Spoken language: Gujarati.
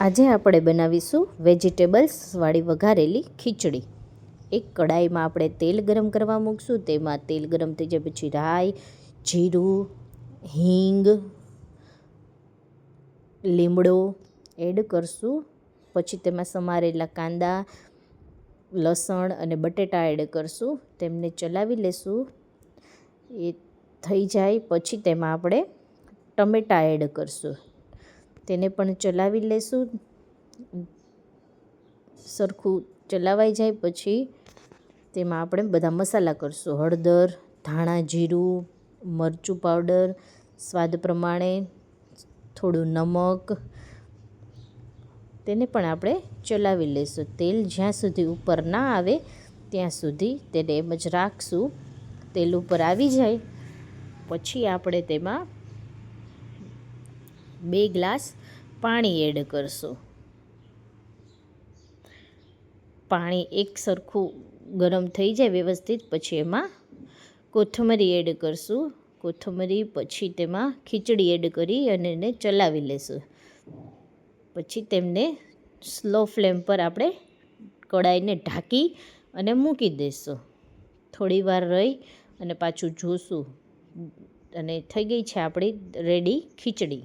આજે આપણે બનાવીશું વેજીટેબલ્સવાળી વઘારેલી ખીચડી. એક કડાઈમાં આપણે તેલ ગરમ કરવા મૂકશું. તેમાં તેલ ગરમ થઈ જાય પછી રાઈ, જીરું, હિંગ, લીમડો એડ કરશું. પછી તેમાં સમારેલા કાંદા, લસણ અને બટેટા એડ કરશું. તેમને ચલાવી લેશું. એ થઈ જાય પછી તેમાં આપણે ટમેટાં એડ કરશું. તેને પણ ચલાવી લેશું. સરખું ચલાવાઈ જાય પછી તેમાં આપણે બધા મસાલા કરશું. હળદર, ધાણા જીરું, મરચું પાવડર, સ્વાદ પ્રમાણે થોડું નમક. તેને પણ આપણે ચલાવી લઈશું. તેલ જ્યાં સુધી ઉપર ના આવે ત્યાં સુધી તેને એમ જ રાખશું. તેલ ઉપર આવી જાય પછી આપણે તેમાં 2 ગ્લાસ પાણી એડ કરશું. પાણી એક સરખું ગરમ થઈ જાય વ્યવસ્થિત પછી એમાં કોથમરી એડ કરશું. કોથમરી પછી તેમાં ખીચડી એડ કરી અને એને ચલાવી લેશું. પછી તેમને સ્લો ફ્લેમ પર આપણે કડાઈને ઢાંકી અને મૂકી દઈશું. થોડી વાર રહી અને પાછું જોશું અને થઈ ગઈ છે આપણી રેડી ખીચડી.